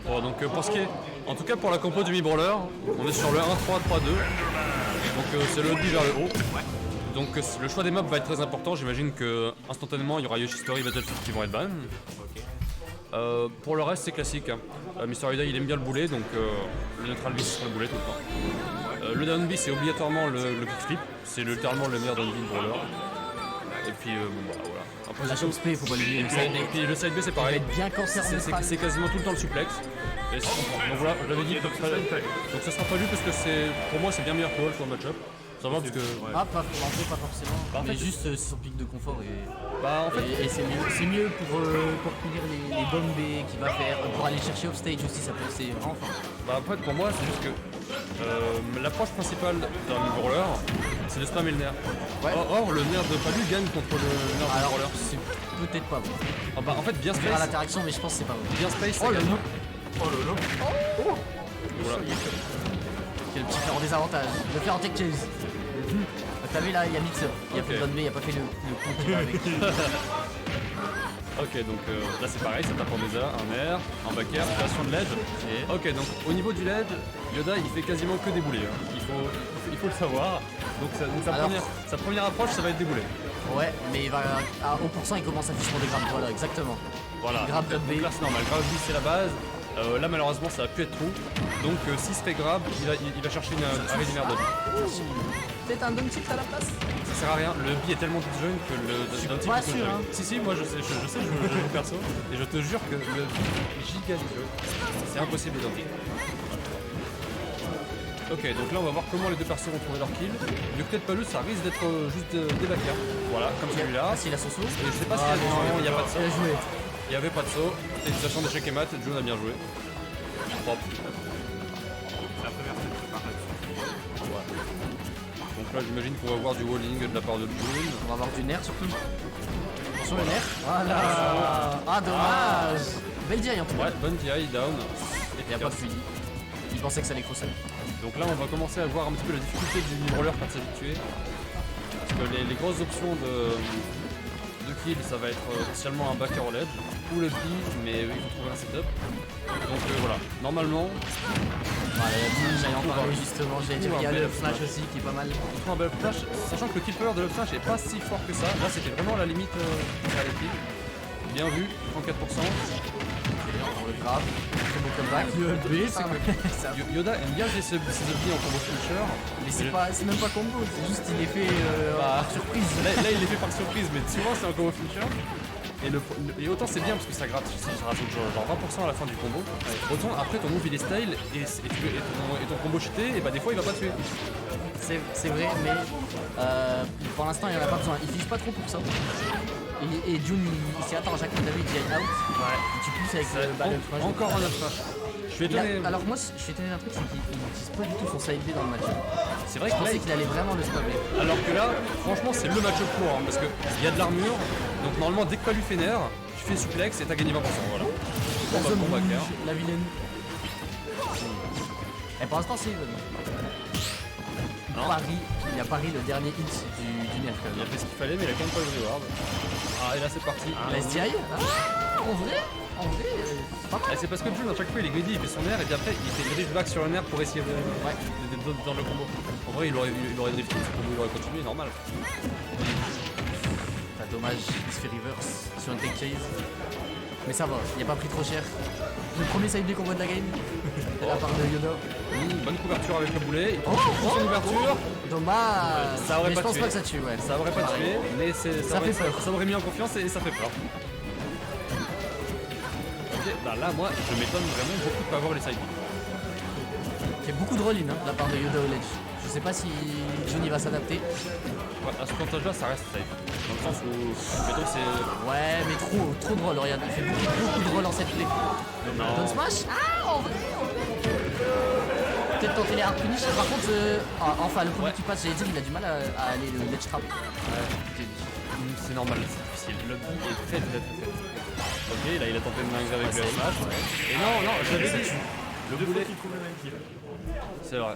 Bon, donc pour ce qui est, en tout cas pour la compo du Mi-Brawler, on est sur le 1-3-3-2. Donc c'est le lobby vers le haut. Donc le choix des mobs va être très important. J'imagine que instantanément il y aura Yoshi Story et Battlefield qui vont être ban. Pour le reste c'est classique. Hein. Mr. Yoda il aime bien le boulet, donc le neutral B sera le boulet tout le temps. Le down B c'est obligatoirement le kickflip. C'est littéralement le meilleur down B de brawler. Et puis bon, voilà. Après, la chose P, faut pas l'oublier. Et puis le side B c'est pareil. Bien cancer C'est quasiment tout le temps le suplex. Et c'est comprendre. Donc voilà, j'avais dit. Donc ça sera pas lu parce que pour moi c'est bien meilleur que Wolf en match-up. Ça va parce que. Ouais. Ah, pas forcément. Bah, mais juste c'est son pic de confort et. Bah en fait. Et c'est mieux pour punir les bombes B qu'il va faire. Pour aller chercher offstage aussi, ça peut c'est vraiment fort. Bah en fait pour moi c'est juste que l'approche principale d'un brawler c'est de spam et le nerf. Ouais. Or le nerf de Palu gagne contre le nerf de brawler. C'est peut-être pas bon. Ah bah en fait bien space. On verra l'interaction mais je pense que c'est pas bon. Bien space. Oh le no. Oh lolo. Oh. Voilà. Quel petit fer en désavantage. Le fer en tech chase. T'as vu là, il y a Mixer. Il a fait le bon B, il a pas fait le coup qui va avec. Ok, donc là c'est pareil, ça tape en déjà, un air, un back air, création de ledge. Ok, donc au niveau du ledge, Yoda il fait quasiment que des boulets. Hein. Il faut le savoir. Donc sa première approche ça va être des boulets. Ouais, mais il va au pourcent il commence à ficher des grabs, voilà, exactement. Voilà, grab donc là c'est normal, grab B c'est la base. Là malheureusement ça va plus être trop. Donc s'il se fait grab, il va chercher une arrêt du nerf de Peut-être un dunk tilt à la place. Ça sert à rien, le B est tellement jeune que le down tilt est sûr, hein. Si moi je sais, je joue perso et je te jure que le B est giga jeu. C'est impossible de down. Ok, donc là on va voir comment les deux persos vont trouver leur kill. Le peut-être pas ça risque d'être juste des backers. Voilà, comme celui-là. Ah, s'il a son saut. Et je sais pas s'il y a pas de saut. Il a joué. Il n'y avait pas de saut. Félicitations d'échec et mat, June a bien joué. Propre. La première fois que par là-dessus. Ouais. Donc là j'imagine qu'on va voir du walling de la part de June. On va avoir du nerf surtout. Attention le nerf. Voilà. Ah dommage. Belle DI en tout cas. Ouais, bonne DI, down. Il n'y a pas de fini. Il pensait que ça allait crosser. Donc là on va commencer à voir un petit peu la difficulté du brawler quand ça va tuer. Parce que les grosses options de kill ça va être spécialement un backer ledge ou le B, mais il faut trouver un setup. Donc voilà, normalement. J'allais en parler justement, j'allais dire qu'il y a le flash aussi qui est pas mal. Un bel flash, sachant que le kill power de l'upflash est pas si fort que ça. Là c'était vraiment la limite à l'équipe. Bien vu, 34%. On le grave. Très beau comeback. Yoda aime bien ses objets en combo finisher. Mais c'est même pas combo, c'est juste il est fait par surprise. Là il est fait par surprise, mais souvent c'est un combo finisher. Et autant c'est bien parce que ça gratte, ça rajoute genre 20% à la fin du combo. Autant après ton move il est style et ton combo cheaté, et bah des fois il va pas tuer. C'est vrai, mais pour l'instant il en a pas besoin. Il fiche pas trop pour ça. Et June il s'y attend à chaque fois David il out. Ouais. Tu pousses avec le ballon. Encore un upflash. Je suis étonné. Alors moi je suis étonné d'un truc, c'est qu'il n'utilise pas du tout son side B dans le match. C'est vrai je pensais qu'il allait vraiment le spammer. Alors que là, franchement c'est le match-up pour hein, parce qu'il y a de l'armure. Donc normalement dès que Palu fait nerf, tu fais suplex et t'as gagné 20%. Voilà. La zone rouge, la vilaine. Et pour l'instant c'est even. Il a pari le dernier hit du nerf. Il a fait ce qu'il fallait mais il a quand même pas eu le reward. Ah et là c'est parti. Laisse DI. En vrai c'est pas mal. C'est parce que June à chaque fois il est greedy, il fait son air et puis après il fait drift back sur le nerf pour essayer de dans le combo. En vrai il aurait drifté, ce combo il aurait continué, normal. Dommage, il se fait reverse sur un tech chase. Mais ça va, il a pas pris trop cher. Le premier side B qu'on voit de la game. De la part de Yoda. Bonne couverture avec le boulet. Son ouverture. Dommage. Ça aurait mais pas je pense tué. pas que ça tue, ouais. Ça aurait pas tué, mais ça fait peur. Ça aurait mis en confiance et ça fait peur. Ok, bah là moi je m'étonne vraiment beaucoup de pas avoir les side B. Il y a beaucoup de roll-in de la part de Yoda au ledge. Je sais pas si Johnny va s'adapter. Ouais, à ce pourcentage là ça reste safe. Dans le sens où mettons c'est. Ouais mais trop de roll, regarde, il fait beaucoup de roll en cette play. Down smash. En vrai. Peut-être tenter les hard punish. Par contre enfin le premier qui passe, j'allais dire il a du mal à aller le ledge trap. Ouais. C'est normal, c'est difficile. Le B est très faible. Ok, là il a tenté de manger avec le smash. Et non, j'avais dit. Le boulet. C'est vrai.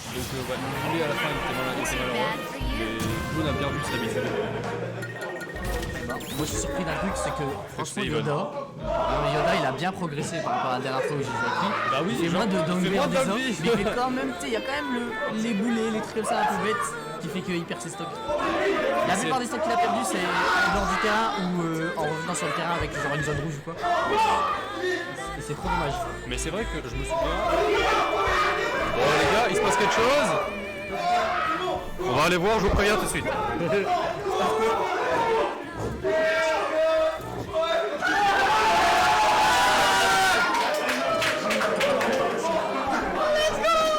Donc le boulet à la fin il était malheureux. Mais June a bien vu que c'est habitué. pas. Moi je suis surpris d'un truc, c'est que franchement c'est Even. Yoda il a bien progressé par rapport à la dernière fois où j'ai joué avec lui. Bah oui, il fait genre, moins de il fait downgrade moins de des autres, downgrade. mais il fait quand même, tu sais, il y a quand même les boulets, les trucs comme ça un peu bêtes qui fait qu'il perd ses stocks. La plupart des stocks qu'il a perdu c'est en dehors du terrain ou en revenant sur le terrain avec genre une zone rouge ou quoi. Et c'est trop dommage. Mais c'est vrai que je me souviens. Bon les gars, il se passe quelque chose. On va aller voir, je vous préviens tout de suite.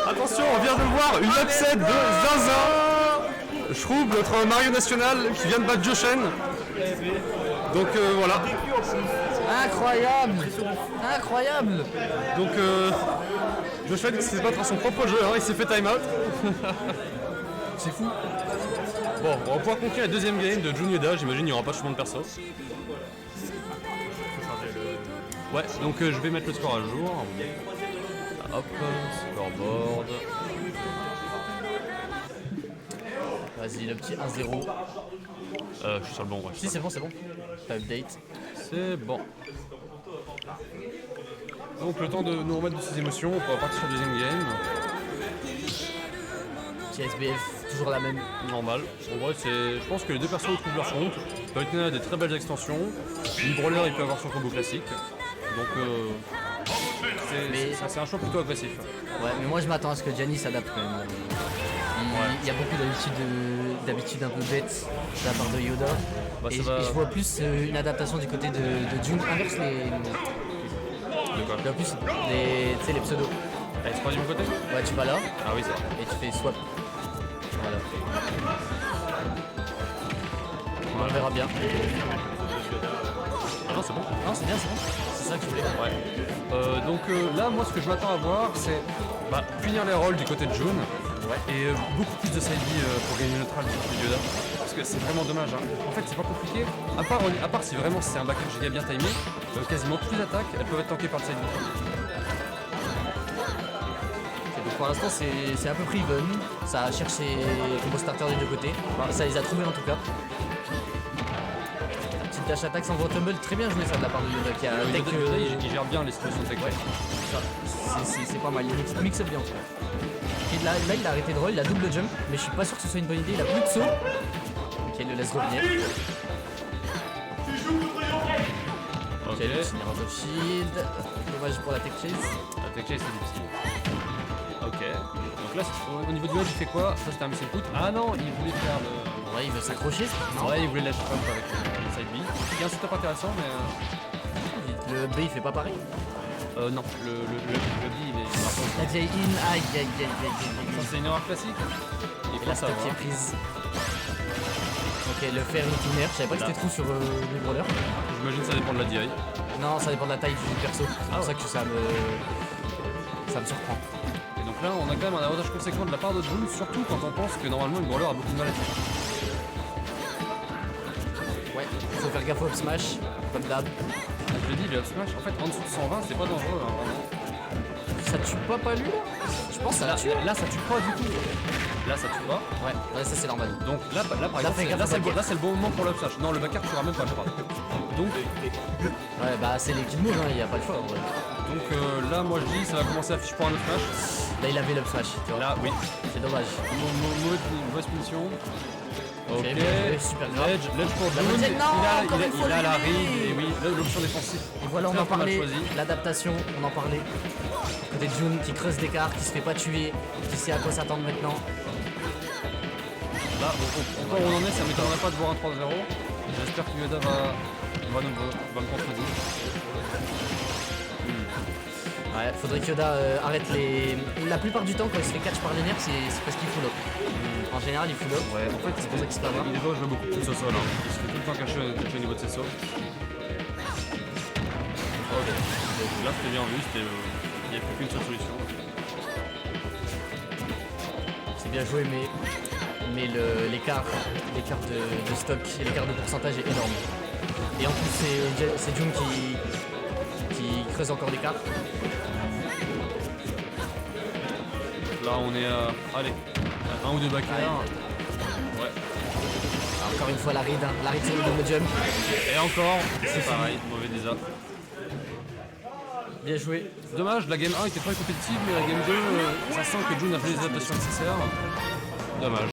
Attention, on vient de voir une upset de Zinzin Shroub, notre Mario National qui vient de battre Joshen. Donc voilà. Incroyable. Incroyable. Donc Joshen qui s'est battre à son propre jeu, hein, il s'est fait time out. C'est fou. Bon, on va pouvoir conclure la deuxième game de Jun Yoda, j'imagine il n'y aura pas de changement de perso. Ouais, donc je vais mettre le score à jour. Hop, scoreboard. Vas-y, le petit 1-0. Je suis sur le bon, ouais. Si, c'est bon, c'est bon. T'as update. C'est bon. Donc le temps de nous remettre de ses émotions, on va partir sur la deuxième game. Petit SBF, toujours la même. Normal. En vrai, je pense que les deux persos trouvent leur compte. Lightning a des très belles extensions. Une brawler, il peut avoir son combo classique. Donc c'est un choix plutôt agressif. Ouais, mais moi je m'attends à ce que Gianni s'adapte quand même. Il y a beaucoup d'habitudes un peu bêtes de la part de Yoda. Bah, et, ça va- et je vois plus une adaptation du côté de Jun. Inverse De quoi? en plus, tu sais, les pseudos. Allez, c'est pas du bon côté? Ouais, tu vas là Ah oui, c'est vrai. et tu fais swap. Voilà. On verra bien. Ah non, c'est bon. Non, c'est bien, c'est bon. C'est ça que je voulais. Ouais. Donc là, moi, ce que je m'attends à voir, c'est finir les rôles du côté de Jun. Ouais. Et beaucoup plus de side B pour gagner neutral du côté de Yoda. Parce que c'est vraiment dommage. Hein. En fait, c'est pas compliqué. À part si vraiment c'est un backer giga bien timé, quasiment toutes les attaques, elles peuvent être tankées par le side B. Et donc pour l'instant c'est à peu près even. Ça a cherché les combos starters des deux côtés. Enfin, ça les a trouvés en tout cas. Petite dash attaque sans gros tumble, très bien joué ça de la part de Yoda qui a tech, Yoda, il gère bien les situations tech. ouais. C'est pas mal, il mixe bien en tout cas. Et là il a arrêté de roll, il a double jump, mais je suis pas sûr que ce soit une bonne idée, il a plus de saut. Ok, il le laisse revenir. Ok, Ok. le Mirror of Shield. Dommage pour la tech chase. La tech chase, c'est difficile. Ok. Donc là, au niveau du match, il fait quoi? Ça, c'était un missile put. Ah non, il voulait faire le. Ouais, il veut s'accrocher. Non, Ouais, il voulait lâcher pump avec le side B. Qui est un setup intéressant, mais. le B il fait pas pareil. Non, le B, il est. La vieille in, aïe aïe aïe aïe. Ça, c'est une erreur classique. Il La faut stock qui est savoir. prise. Ok, le fer itinéraire, je savais pas que c'était trop sur les brawlers. J'imagine que ça dépend de la DI. Non, ça dépend de la taille du perso. C'est pour ça que ça me surprend. Et donc là, on a quand même un avantage conséquent de la part de Jun, surtout quand on pense que normalement une brawler a beaucoup de mal à tirer. Ouais, faut faire gaffe au up smash, comme d'hab. Je l'ai dit, le up smash, en fait, en dessous de 120, c'est pas dangereux, hein, vraiment. Ça tue pas lui là? Je pense que ça Là, la tue. là, ça tue pas du tout. Là, ça tue pas. Ouais, ça c'est normal. Donc là par Là, exemple, fais gaffe au backer. là, c'est le bon moment pour le up smash. Non, le backer, tu même pas, je crois. Donc, Ouais, bah c'est les kills moves, hein, y a pas le choix en vrai. là, moi, je dis, ça va commencer à fiche pour un up smash. Là il avait l'up smash, tu vois. Là, oui. C'est dommage. Mauvaise punition. Ok, super grave. ledge pour La Jun. deuxième, non, encore une fois, Il a la lui. read, et oui, là, l'option défensive. Et voilà, on Très en mal parlait, choisi. l'adaptation, on en parlait. Côté de Jun qui creuse d'écart, qui se fait pas tuer, qui sait à quoi s'attendre maintenant. Là, encore où on en est, ça m'étonnerait pas de voir un 3-0. J'espère que Yoda va me contredire. Ouais, faudrait que Yoda arrête les. La plupart du temps, quand il se fait catch par les nerfs, c'est parce qu'il full up. En général, il full up. Ouais, en fait, C'est pour ça qu'il se fait avoir. il est beau, je vois beaucoup de sauts au sol. Hein. Il se fait tout le temps cacher au niveau de ses sauts. Ok. Donc là, c'était bien vu, il n'y a plus qu'une seule solution. C'est bien joué, mais l'écart de stock et l'écart de pourcentage est énorme. Et en plus, c'est Jun qui creuse encore l'écart. Là, on est à. Allez, un ou deux backers. Ouais. Ah Encore une fois la ride sur le double jump. Et encore, c'est pareil, mauvais désastre. Bien joué. Dommage, la game 1 était très compétitive, mais la game 2, ça sent que Jun a fait les adaptations nécessaires. Dommage.